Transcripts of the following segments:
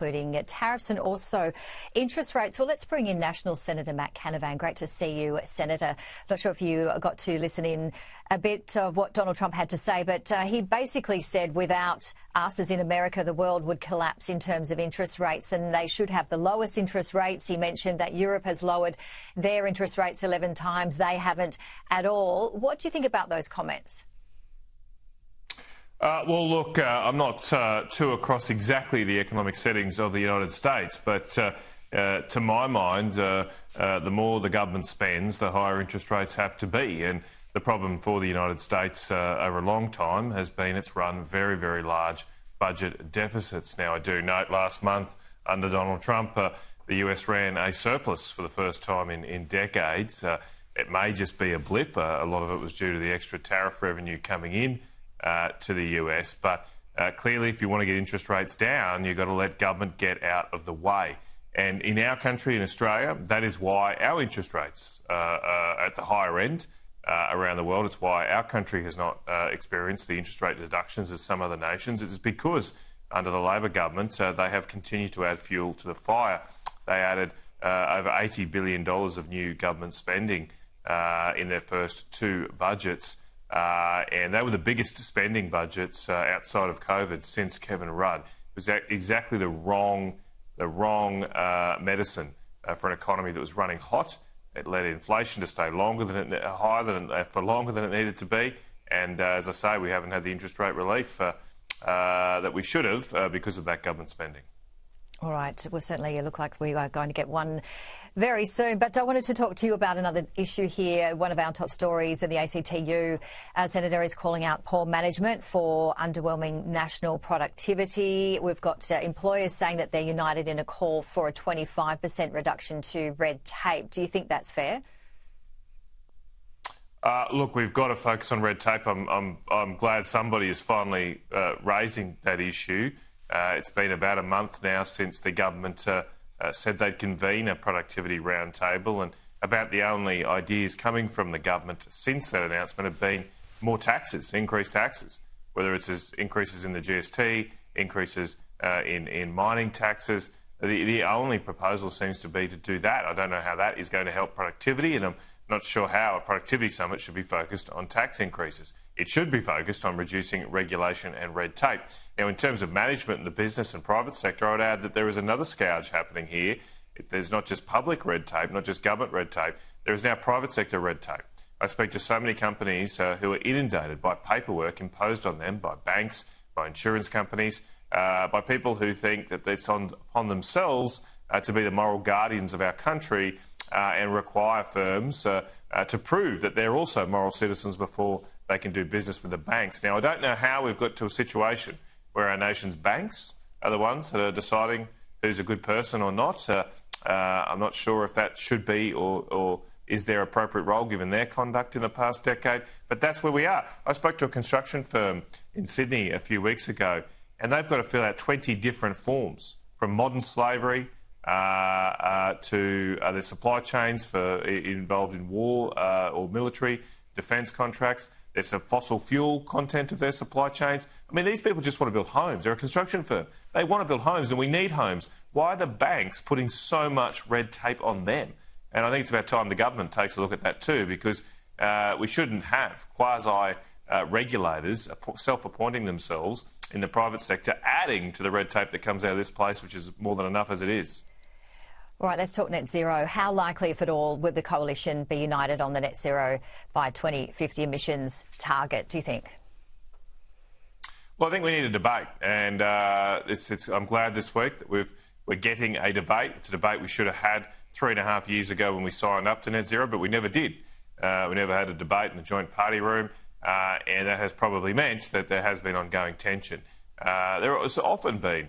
including tariffs and also interest rates. Well, let's bring in National Senator M.Canavan. Great to see you, Senator. Not sure if you got to listen in a bit of what Donald Trump had to say, but he basically said without us, as in America, the world would collapse in terms of interest rates, and they should have the lowest interest rates. He mentioned that Europe has lowered their interest rates 11 times. They haven't at all. What do you think about those comments? Well, look, I'm not too across exactly the economic settings of the United States, but to my mind, the more the government spends, the higher interest rates have to be. And the problem for the United States over a long time has been it's run very, very large budget deficits. Now, I do note last month under Donald Trump, the US ran a surplus for the first time in decades. It may just be a blip. A lot of it was due to the extra tariff revenue coming in to the US, but clearly if you want to get interest rates down, you've got to let government get out of the way. And in our country, in Australia, that is why our interest rates are at the higher end around the world. It's why our country has not experienced the interest rate deductions as some other nations. It's because under the Labor government, they have continued to add fuel to the fire. They added over $80 billion of new government spending in their first two budgets. And they were the biggest spending budgets outside of COVID since Kevin Rudd. It was exactly the wrong medicine for an economy that was running hot. It led inflation to stay for longer than it needed to be. And as I say, we haven't had the interest rate relief that we should have because of that government spending. All right. Well, certainly you look like we are going to get one very soon. But I wanted to talk to you about another issue here. One of our top stories in the ACTU, Senator, is calling out poor management for underwhelming national productivity. We've got employers saying that they're united in a call for a 25% reduction to red tape. Do you think that's fair? Look, we've got to focus on red tape. I'm glad somebody is finally raising that issue. It's been about a month now since the government said they'd convene a productivity roundtable, and about the only ideas coming from the government since that announcement have been more taxes, increased taxes, whether it's increases in the GST, increases in mining taxes. The only proposal seems to be to do that. I don't know how that is going to help productivity, and I'm not sure how a productivity summit should be focused on tax increases. It should be focused on reducing regulation and red tape. Now, in terms of management in the business and private sector, I would add that there is another scourge happening here. There's not just public red tape, not just government red tape. There is now private sector red tape. I speak to so many companies who are inundated by paperwork imposed on them by banks, by insurance companies, by people who think that it's upon themselves to be the moral guardians of our country and require firms to prove that they're also moral citizens before they can do business with the banks. Now, I don't know how we've got to a situation where our nation's banks are the ones that are deciding who's a good person or not. I'm not sure if that should be or is their appropriate role given their conduct in the past decade, but that's where we are. I spoke to a construction firm in Sydney a few weeks ago, and they've got to fill out 20 different forms, from modern slavery to their supply chains for involved in war or military defence contracts. There's a fossil fuel content of their supply chains. I mean, these people just want to build homes. They're a construction firm. They want to build homes, and we need homes. Why are the banks putting so much red tape on them? And I think it's about time the government takes a look at that too, because we shouldn't have quasi-regulators self-appointing themselves in the private sector, adding to the red tape that comes out of this place, which is more than enough as it is. All right, let's talk net zero. How likely, if at all, would the coalition be united on the net zero by 2050 emissions target, do you think? Well, I think we need a debate, and I'm glad this week that we're getting a debate. It's a debate we should have had 3.5 years ago when we signed up to net zero, but we never did. We never had a debate in the joint party room, and that has probably meant that there has been ongoing tension. There has often been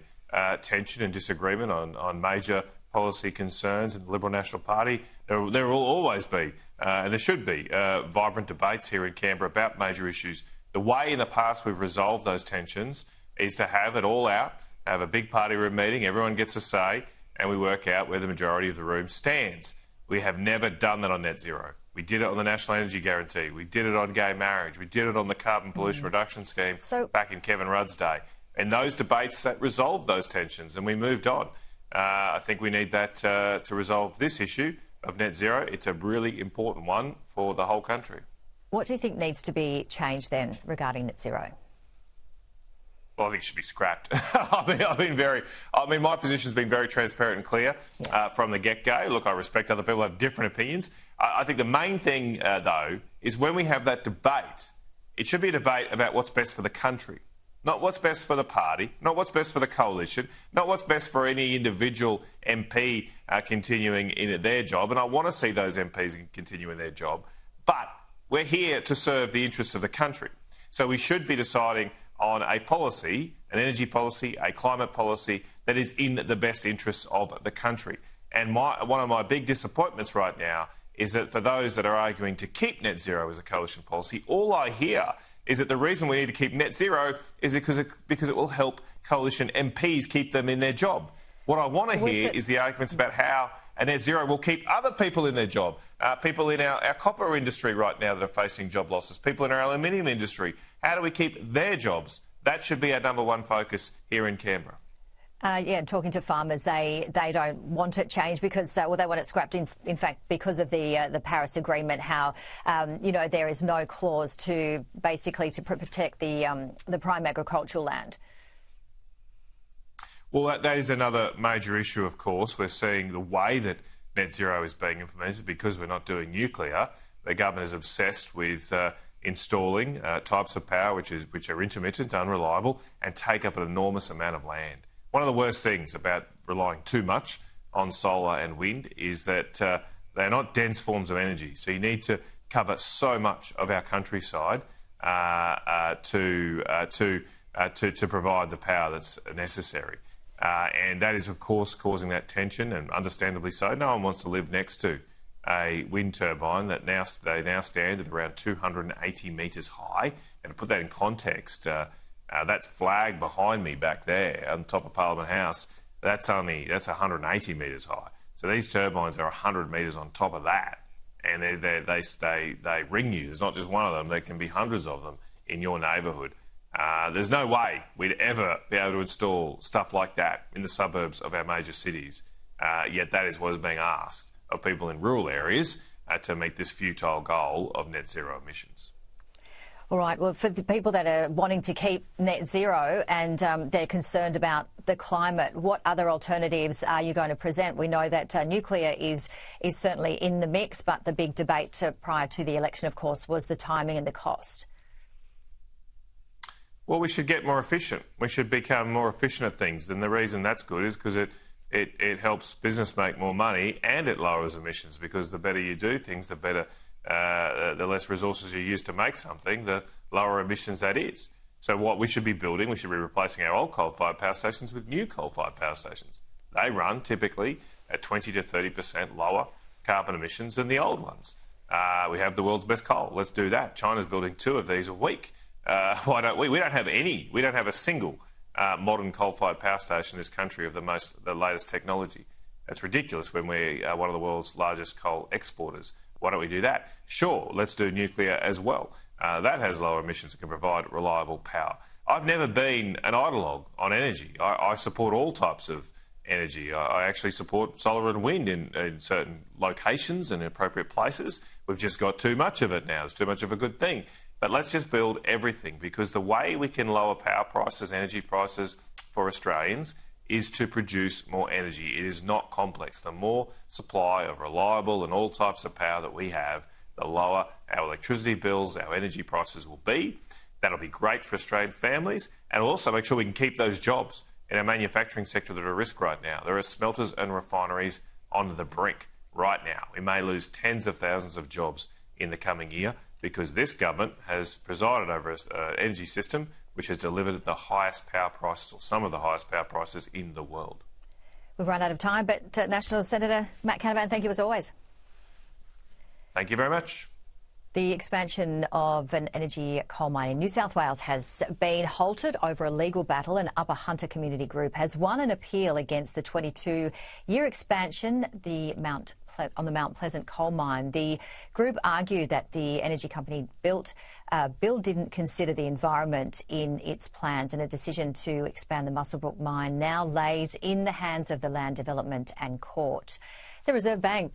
tension and disagreement on major policy concerns in the Liberal National Party. There will always be, and there should be, vibrant debates here in Canberra about major issues. The way in the past we've resolved those tensions is to have it all out, have a big party room meeting, everyone gets a say, and we work out where the majority of the room stands. We have never done that on net zero. We did it on the National Energy Guarantee. We did it on gay marriage. We did it on the carbon pollution reduction scheme back in Kevin Rudd's day. and those debates that resolved those tensions, and we moved on. I think we need that to resolve this issue of net zero. It's a really important one for the whole country. What do you think needs to be changed then regarding net zero? Well, I think it should be scrapped. My position's been very transparent and clear from the get-go. Look, I respect other people who have different opinions. I think the main thing, though, is when we have that debate, it should be a debate about what's best for the country, not what's best for the party, not what's best for the coalition, not what's best for any individual MP continuing in their job. And I want to see those MPs continue in their job. But we're here to serve the interests of the country. So we should be deciding on a policy, an energy policy, a climate policy that is in the best interests of the country. And one of my big disappointments right now is that for those that are arguing to keep net zero as a coalition policy, all I hear is that the reason we need to keep net zero is because it will help coalition MPs keep them in their job. What I want to hear is the arguments about how a net zero will keep other people in their job, people in our copper industry right now that are facing job losses, people in our aluminium industry. How do we keep their jobs? That should be our number one focus here in Canberra. Talking to farmers, they don't want it changed because, they want it scrapped, in fact, because of the Paris Agreement, how, there is no clause to protect the prime agricultural land. Well, that is another major issue, of course. We're seeing the way that net zero is being implemented because we're not doing nuclear. The government is obsessed with installing types of power which are intermittent, unreliable, and take up an enormous amount of land. One of the worst things about relying too much on solar and wind is that they're not dense forms of energy. So you need to cover so much of our countryside to provide the power that's necessary. And that is, of course, causing that tension, and understandably so. No one wants to live next to a wind turbine that they now stand at around 280 metres high. And to put that in context, that flag behind me back there on top of Parliament House, that's 180 metres high. So these turbines are 100 metres on top of that, and they ring you. There's not just one of them; there can be hundreds of them in your neighbourhood. There's no way we'd ever be able to install stuff like that in the suburbs of our major cities. Yet that is what is being asked of people in rural areas to meet this futile goal of net zero emissions. All right. Well, for the people that are wanting to keep net zero and they're concerned about the climate, what other alternatives are you going to present? We know that nuclear is certainly in the mix, but the big debate prior to the election, of course, was the timing and the cost. Well, we should get more efficient. We should become more efficient at things. And the reason that's good is because it helps business make more money and it lowers emissions, because the better you do things, the less resources you use to make something, the lower emissions that is. So what we should be building, we should be replacing our old coal-fired power stations with new coal-fired power stations. They run typically at 20 to 30% lower carbon emissions than the old ones. We have the world's best coal. Let's do that. China's building 2 of these a week. Why don't we? We don't have any. We don't have a single modern coal-fired power station in this country of the latest technology. That's ridiculous when we're one of the world's largest coal exporters. Why don't we do that? Sure, let's do nuclear as well. That has lower emissions and can provide reliable power. I've never been an ideologue on energy. I support all types of energy. I actually support solar and wind in certain locations and in appropriate places. We've just got too much of it now. It's too much of a good thing. But let's just build everything, because the way we can lower power prices, energy prices for Australians is to produce more energy. It is not complex. The more supply of reliable and all types of power that we have, the lower our electricity bills, our energy prices will be. That'll be great for Australian families, and also make sure we can keep those jobs in our manufacturing sector that are at risk right now. There are smelters and refineries on the brink right now. We may lose tens of thousands of jobs in the coming year, because this government has presided over an energy system which has delivered the highest power prices, or some of the highest power prices in the world. We've run out of time, but National Senator M.Canavan, thank you as always. Thank you very much. The expansion of an energy coal mine in New South Wales has been halted over a legal battle. An Upper Hunter community group has won an appeal against the 22-year expansion on the Mount Pleasant coal mine. The group argued that the energy company bill didn't consider the environment in its plans, and a decision to expand the Muswellbrook mine now lays in the hands of the Land Development and Court. The Reserve Bank